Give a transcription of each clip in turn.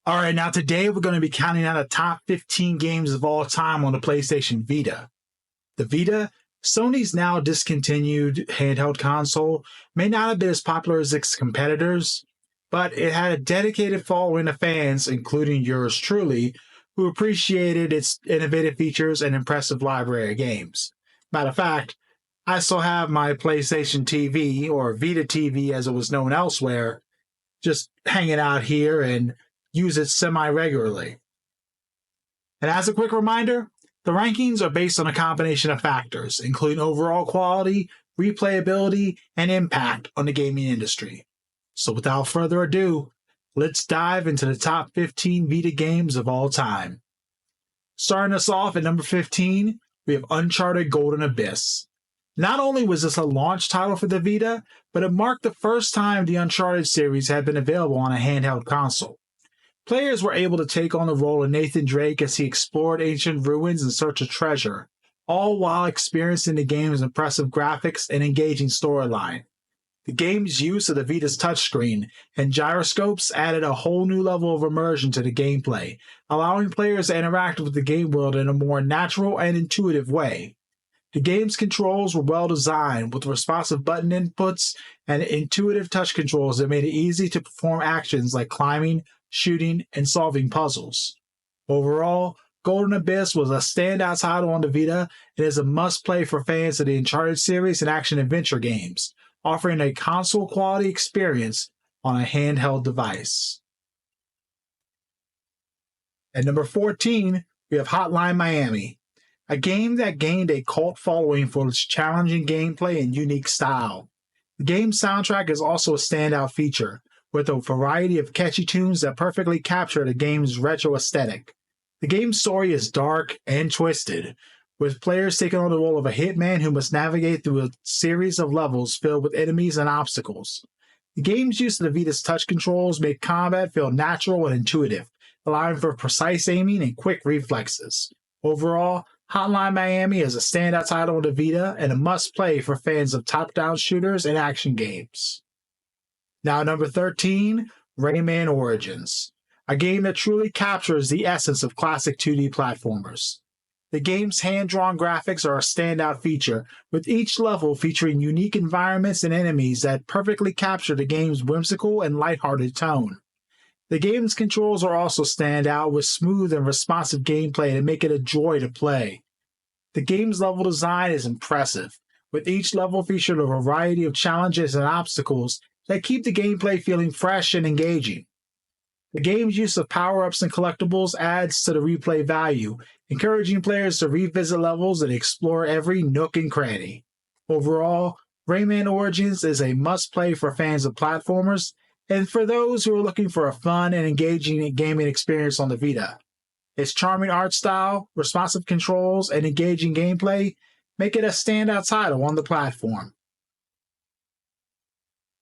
All right, now today we're going to be counting down the top 15 games of all time on the PlayStation Vita. The Vita, Sony's now discontinued handheld console, may not have been as popular as its competitors, but it had a dedicated following of fans, including yours truly, who appreciated its innovative features and impressive library of games. Matter of fact, I still have my PlayStation TV, or Vita TV as it was known elsewhere, just hanging out here and use it semi-regularly. And as a quick reminder, the rankings are based on a combination of factors, including overall quality, replayability, and impact on the gaming industry. So without further ado, let's dive into the top 15 Vita games of all time. Starting us off at number 15, we have Uncharted Golden Abyss. Not only was this a launch title for the Vita, but it marked the first time the Uncharted series had been available on a handheld console. Players were able to take on the role of Nathan Drake as he explored ancient ruins in search of treasure, all while experiencing the game's impressive graphics and engaging storyline. The game's use of the Vita's touchscreen and gyroscopes added a whole new level of immersion to the gameplay, allowing players to interact with the game world in a more natural and intuitive way. The game's controls were well designed, with responsive button inputs and intuitive touch controls that made it easy to perform actions like climbing, shooting, and solving puzzles. Overall, Golden Abyss was a standout title on the Vita and is a must-play for fans of the Uncharted series and action-adventure games, offering a console-quality experience on a handheld device. At number 14, we have Hotline Miami, a game that gained a cult following for its challenging gameplay and unique style. The game's soundtrack is also a standout feature, with a variety of catchy tunes that perfectly capture the game's retro aesthetic. The game's story is dark and twisted, with players taking on the role of a hitman who must navigate through a series of levels filled with enemies and obstacles. The game's use of the Vita's touch controls make combat feel natural and intuitive, allowing for precise aiming and quick reflexes. Overall, Hotline Miami is a standout title on the Vita and a must-play for fans of top-down shooters and action games. Now, number 13, Rayman Origins, a game that truly captures the essence of classic 2D platformers. The game's hand-drawn graphics are a standout feature, with each level featuring unique environments and enemies that perfectly capture the game's whimsical and lighthearted tone. The game's controls are also standout, with smooth and responsive gameplay that make it a joy to play. The game's level design is impressive, with each level featuring a variety of challenges and obstacles that keep the gameplay feeling fresh and engaging. The game's use of power-ups and collectibles adds to the replay value, encouraging players to revisit levels and explore every nook and cranny. Overall, Rayman Origins is a must-play for fans of platformers and for those who are looking for a fun and engaging gaming experience on the Vita. Its charming art style, responsive controls, and engaging gameplay make it a standout title on the platform.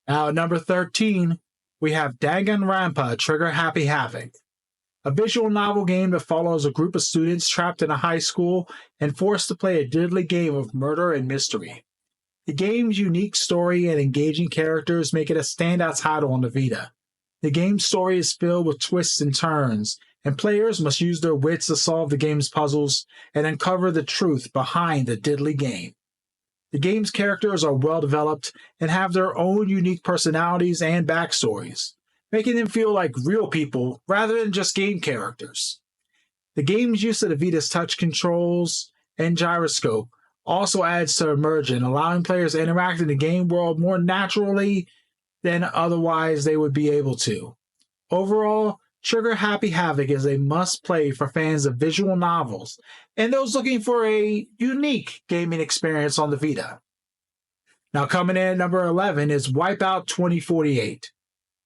Now at number 13, we have Danganronpa Trigger Happy Havoc, a visual novel game that follows a group of students trapped in a high school and forced to play a deadly game of murder and mystery. The game's unique story and engaging characters make it a standout title on the Vita. The game's story is filled with twists and turns, and players must use their wits to solve the game's puzzles and uncover the truth behind the deadly game. The game's characters are well developed and have their own unique personalities and backstories, making them feel like real people rather than just game characters. The game's use of the Vita's touch controls and gyroscope also adds to immersion, allowing players to interact in the game world more naturally than otherwise they would be able to. Overall, Trigger Happy Havoc is a must-play for fans of visual novels and those looking for a unique gaming experience on the Vita. Now coming in at number 11 is Wipeout 2048.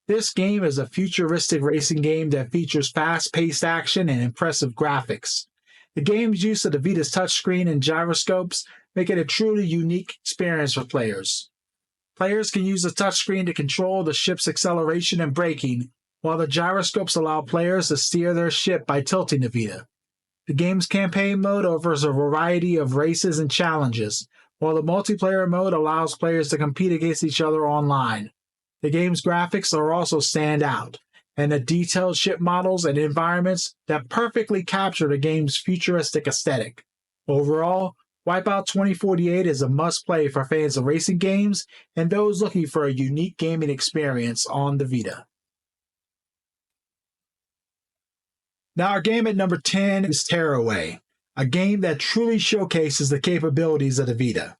This game is a futuristic racing game that features fast-paced action and impressive graphics. The game's use of the Vita's touchscreen and gyroscopes make it a truly unique experience for players. Players can use the touchscreen to control the ship's acceleration and braking, while the gyroscopes allow players to steer their ship by tilting the Vita. The game's campaign mode offers a variety of races and challenges, while the multiplayer mode allows players to compete against each other online. The game's graphics are also standout, and the detailed ship models and environments that perfectly capture the game's futuristic aesthetic. Overall, Wipeout 2048 is a must-play for fans of racing games and those looking for a unique gaming experience on the Vita. Now our game at number 10 is Tearaway, a game that truly showcases the capabilities of the Vita.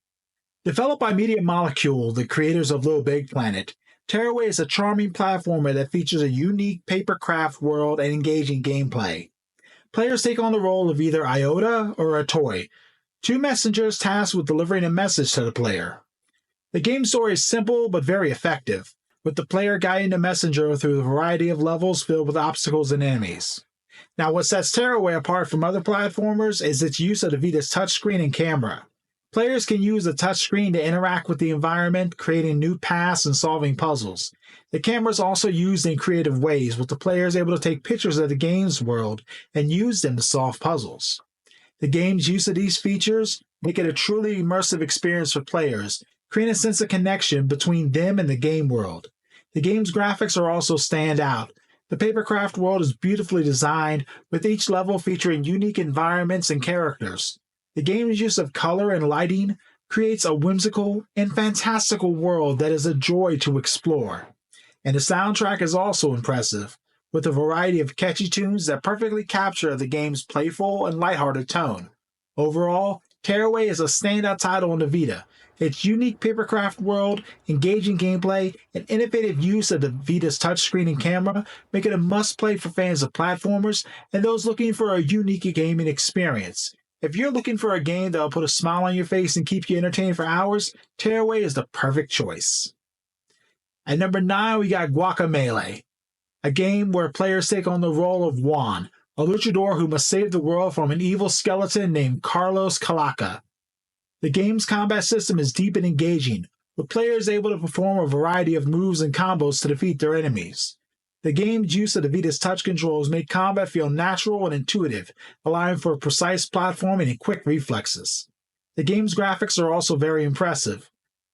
Developed by Media Molecule, the creators of Little Big Planet, Tearaway is a charming platformer that features a unique papercraft world and engaging gameplay. Players take on the role of either Iota or a toy, two messengers tasked with delivering a message to the player. The game story is simple but very effective, with the player guiding the messenger through a variety of levels filled with obstacles and enemies. Now, what sets Tearaway apart from other platformers is its use of the Vita's touchscreen and camera. Players can use the touchscreen to interact with the environment, creating new paths and solving puzzles. The camera is also used in creative ways, with the players able to take pictures of the game's world and use them to solve puzzles. The game's use of these features make it a truly immersive experience for players, creating a sense of connection between them and the game world. The game's graphics are also stand out. The papercraft world is beautifully designed, with each level featuring unique environments and characters. The game's use of color and lighting creates a whimsical and fantastical world that is a joy to explore. And the soundtrack is also impressive, with a variety of catchy tunes that perfectly capture the game's playful and lighthearted tone. Overall, Tearaway is a standout title on the Vita. Its unique papercraft world, engaging gameplay, and innovative use of the Vita's touchscreen and camera make it a must-play for fans of platformers and those looking for a unique gaming experience. If you're looking for a game that'll put a smile on your face and keep you entertained for hours, Tearaway is the perfect choice. At number 9, we got Guacamelee, a game where players take on the role of Juan, a luchador who must save the world from an evil skeleton named Carlos Calaca. The game's combat system is deep and engaging, with players able to perform a variety of moves and combos to defeat their enemies. The game's use of the Vita's touch controls make combat feel natural and intuitive, allowing for precise platforming and quick reflexes. The game's graphics are also very impressive,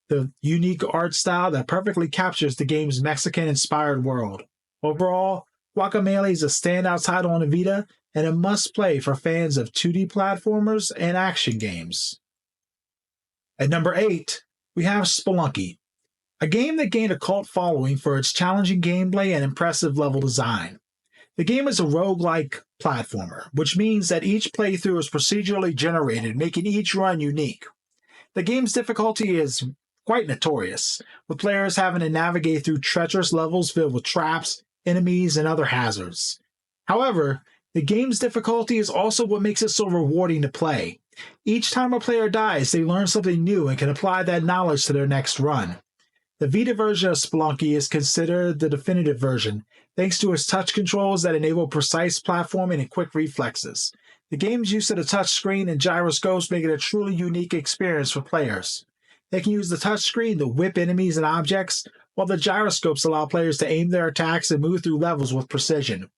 the unique art style that perfectly captures the game's Mexican-inspired world. Overall, Guacamelee is a standout title on the Vita and a must-play for fans of 2D platformers and action games. At number 8, we have Spelunky, a game that gained a cult following for its challenging gameplay and impressive level design. The game is a roguelike platformer, which means that each playthrough is procedurally generated, making each run unique. The game's difficulty is quite notorious, with players having to navigate through treacherous levels filled with traps, enemies, and other hazards. However, the game's difficulty is also what makes it so rewarding to play. Each time a player dies, they learn something new and can apply that knowledge to their next run. The Vita version of Spelunky is considered the definitive version, thanks to its touch controls that enable precise platforming and quick reflexes. The game's use of the touchscreen and gyroscopes make it a truly unique experience for players. They can use the touchscreen to whip enemies and objects, while the gyroscopes allow players to aim their attacks and move through levels with precision.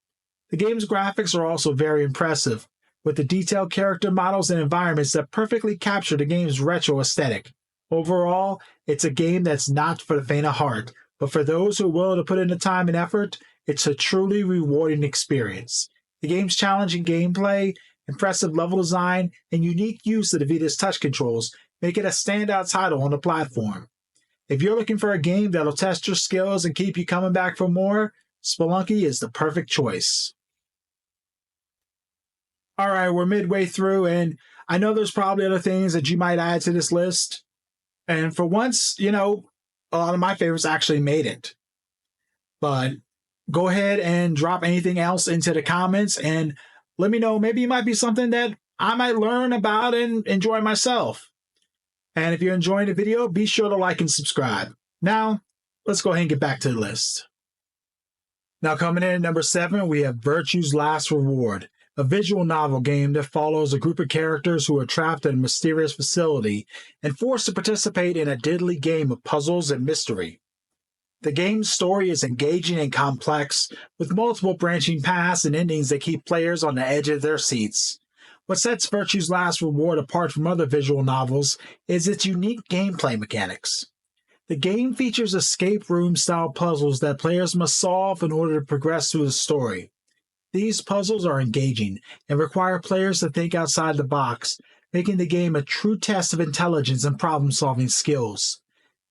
The game's graphics are also very impressive, with the detailed character models and environments that perfectly capture the game's retro aesthetic. Overall, it's a game that's not for the faint of heart, but for those who are willing to put in the time and effort, it's a truly rewarding experience. The game's challenging gameplay, impressive level design, and unique use of the Vita's touch controls make it a standout title on the platform. If you're looking for a game that'll test your skills and keep you coming back for more, Spelunky is the perfect choice. All right, we're midway through, and I know there's probably other things that you might add to this list. And for once, a lot of my favorites actually made it. But go ahead and drop anything else into the comments and let me know. Maybe it might be something that I might learn about and enjoy myself. And if you're enjoying the video, be sure to like and subscribe. Now, let's go ahead and get back to the list. Now coming in at number 7, we have Virtue's Last Reward, a visual novel game that follows a group of characters who are trapped in a mysterious facility and forced to participate in a deadly game of puzzles and mystery. The game's story is engaging and complex, with multiple branching paths and endings that keep players on the edge of their seats. What sets Virtue's Last Reward apart from other visual novels is its unique gameplay mechanics. The game features escape room-style puzzles that players must solve in order to progress through the story. These puzzles are engaging and require players to think outside the box, making the game a true test of intelligence and problem-solving skills.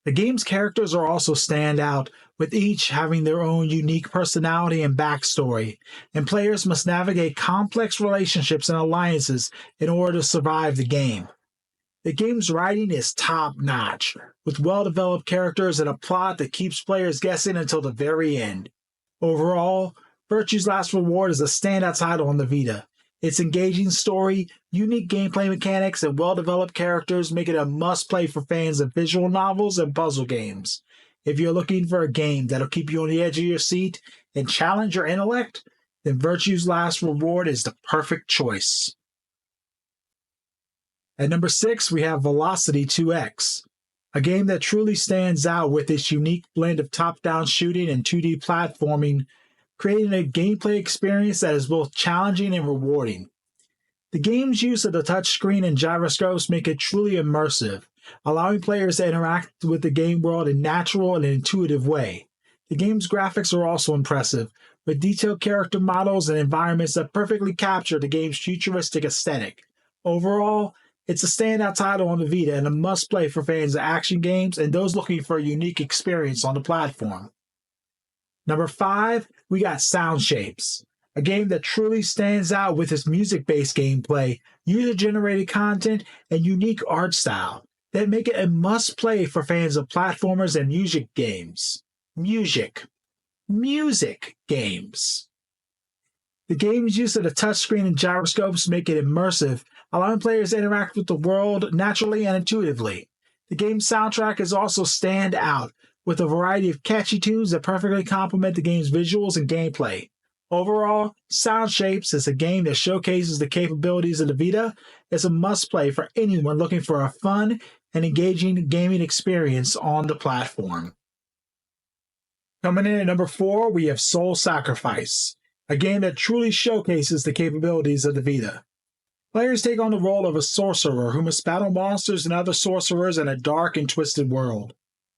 The game's characters are also stand out, with each having their own unique personality and backstory, and players must navigate complex relationships and alliances in order to survive the game. The game's writing is top-notch, with well-developed characters and a plot that keeps players guessing until the very end. Overall, Virtue's Last Reward is a standout title on the Vita. Its engaging story, unique gameplay mechanics, and well-developed characters make it a must-play for fans of visual novels and puzzle games. If you're looking for a game that'll keep you on the edge of your seat and challenge your intellect, then Virtue's Last Reward is the perfect choice. At number 6, we have Velocity 2X, a game that truly stands out with its unique blend of top-down shooting and 2D platforming, creating a gameplay experience that is both challenging and rewarding. The game's use of the touchscreen and gyroscopes make it truly immersive, allowing players to interact with the game world in a natural and intuitive way. The game's graphics are also impressive, with detailed character models and environments that perfectly capture the game's futuristic aesthetic. Overall, it's a standout title on the Vita and a must-play for fans of action games and those looking for a unique experience on the platform. Number 5, we got Sound Shapes, a game that truly stands out with its music-based gameplay, user-generated content, and unique art style that make it a must-play for fans of platformers and music games. Music games. The game's use of the touchscreen and gyroscopes make it immersive, allowing players to interact with the world naturally and intuitively. The game's soundtrack is also stand out, with a variety of catchy tunes that perfectly complement the game's visuals and gameplay. Overall, Sound Shapes is a game that showcases the capabilities of the Vita. It's a must-play for anyone looking for a fun and engaging gaming experience on the platform. Coming in at number 4, we have Soul Sacrifice, a game that truly showcases the capabilities of the Vita. Players take on the role of a sorcerer who must battle monsters and other sorcerers in a dark and twisted world.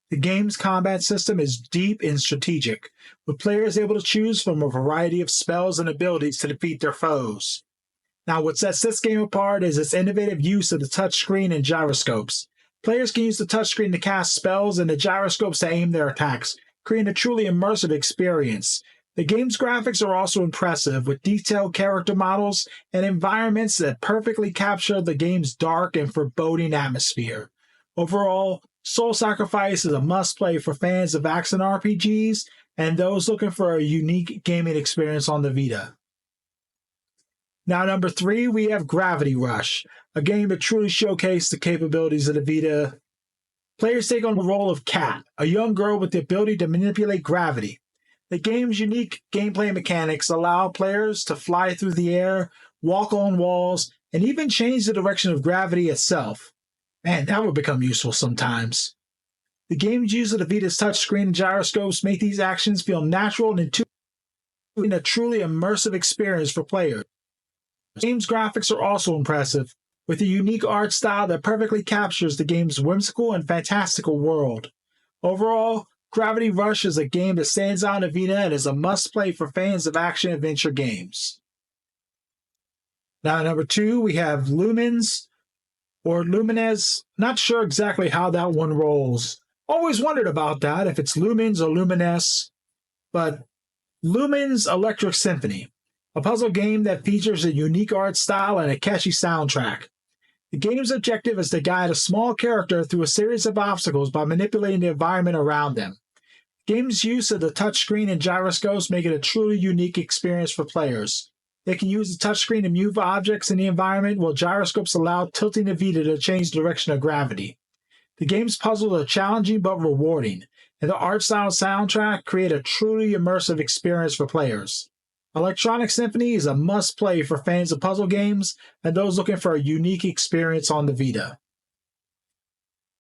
The game's combat system is deep and strategic, with players able to choose from a variety of spells and abilities to defeat their foes. Now, what sets this game apart is its innovative use of the touchscreen and gyroscopes. Players can use the touchscreen to cast spells and the gyroscopes to aim their attacks, creating a truly immersive experience. The game's graphics are also impressive, with detailed character models and environments that perfectly capture the game's dark and foreboding atmosphere. Overall, Soul Sacrifice is a must-play for fans of action RPGs and those looking for a unique gaming experience on the Vita. Now, number 3, we have Gravity Rush, a game that truly showcased the capabilities of the Vita. Players take on the role of Kat, a young girl with the ability to manipulate gravity. The game's unique gameplay mechanics allow players to fly through the air, walk on walls, and even change the direction of gravity itself. Man, that would become useful sometimes. The game's use of the Vita's touchscreen and gyroscopes make these actions feel natural and intuitive, in a truly immersive experience for players. The game's graphics are also impressive, with a unique art style that perfectly captures the game's whimsical and fantastical world. Overall, Gravity Rush is a game that stands out on the Vita and is a must-play for fans of action-adventure games. Now, number 2, we have Lumines, or Lumines. Not sure exactly how that one rolls. Always wondered about that, if it's Lumines or Lumines. But Lumines Electric Symphony, a puzzle game that features a unique art style and a catchy soundtrack. The game's objective is to guide a small character through a series of obstacles by manipulating the environment around them. The game's use of the touchscreen and gyroscopes make it a truly unique experience for players. They can use the touchscreen to move objects in the environment, while gyroscopes allow tilting the Vita to change the direction of gravity. The game's puzzles are challenging but rewarding, and the art style and soundtrack create a truly immersive experience for players. Electronic Symphony is a must-play for fans of puzzle games and those looking for a unique experience on the Vita.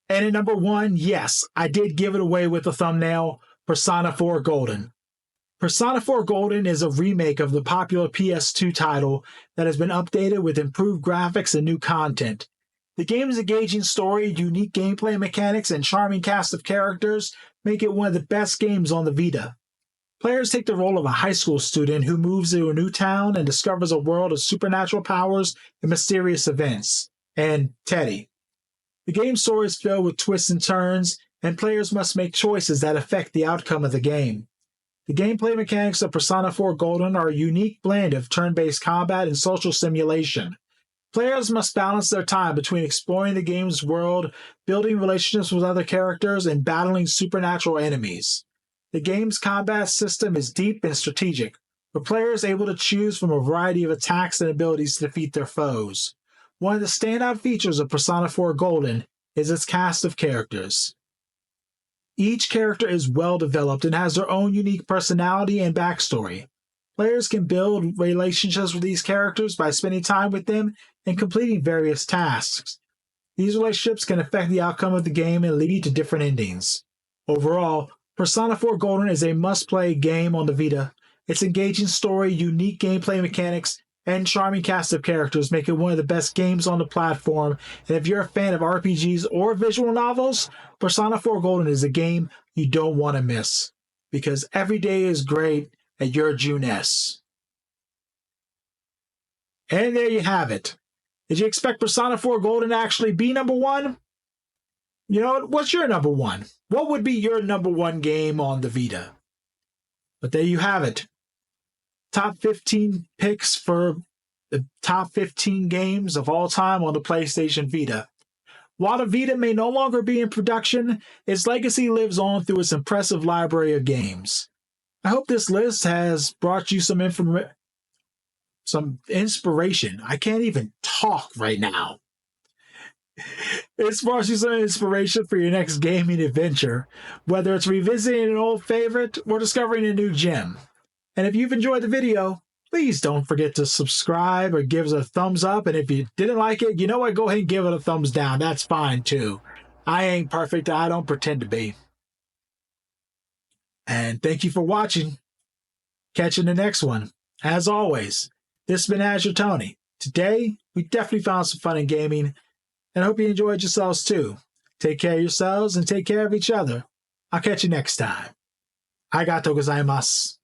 And at number 1, yes, I did give it away with the thumbnail, Persona 4 Golden. Persona 4 Golden is a remake of the popular PS2 title that has been updated with improved graphics and new content. The game's engaging story, unique gameplay mechanics, and charming cast of characters make it one of the best games on the Vita. Players take the role of a high school student who moves to a new town and discovers a world of supernatural powers and mysterious events. And Teddy. The game's story is filled with twists and turns, and players must make choices that affect the outcome of the game. The gameplay mechanics of Persona 4 Golden are a unique blend of turn-based combat and social simulation. Players must balance their time between exploring the game's world, building relationships with other characters, and battling supernatural enemies. The game's combat system is deep and strategic, with players able to choose from a variety of attacks and abilities to defeat their foes. One of the standout features of Persona 4 Golden is its cast of characters. Each character is well developed and has their own unique personality and backstory. Players can build relationships with these characters by spending time with them and completing various tasks. These relationships can affect the outcome of the game and lead to different endings. Overall, Persona 4 Golden is a must-play game on the Vita. Its engaging story, unique gameplay mechanics, and charming cast of characters make it one of the best games on the platform, and if you're a fan of RPGs or visual novels, Persona 4 Golden is a game you don't want to miss, because every day is great at your June S. And there you have it. Did you expect Persona 4 Golden to actually be number one? You know, what's your number one? What would be your number one game on the Vita? But there you have it. Top 15 picks for the top 15 games of all time on the PlayStation Vita. While the Vita may no longer be in production, its legacy lives on through its impressive library of games. I hope this list has brought you some inspiration. I can't even talk right now. It's brought you some inspiration for your next gaming adventure, whether it's revisiting an old favorite or discovering a new gem. And if you've enjoyed the video, please don't forget to subscribe or give us a thumbs up. And if you didn't like it, you know what? Go ahead and give it a thumbs down. That's fine too. I ain't perfect. I don't pretend to be. And thank you for watching. Catch you in the next one. As always, this has been Azure Tony. Today, we definitely found some fun in gaming, and I hope you enjoyed yourselves too. Take care of yourselves and take care of each other. I'll catch you next time. Arigatou gozaimasu.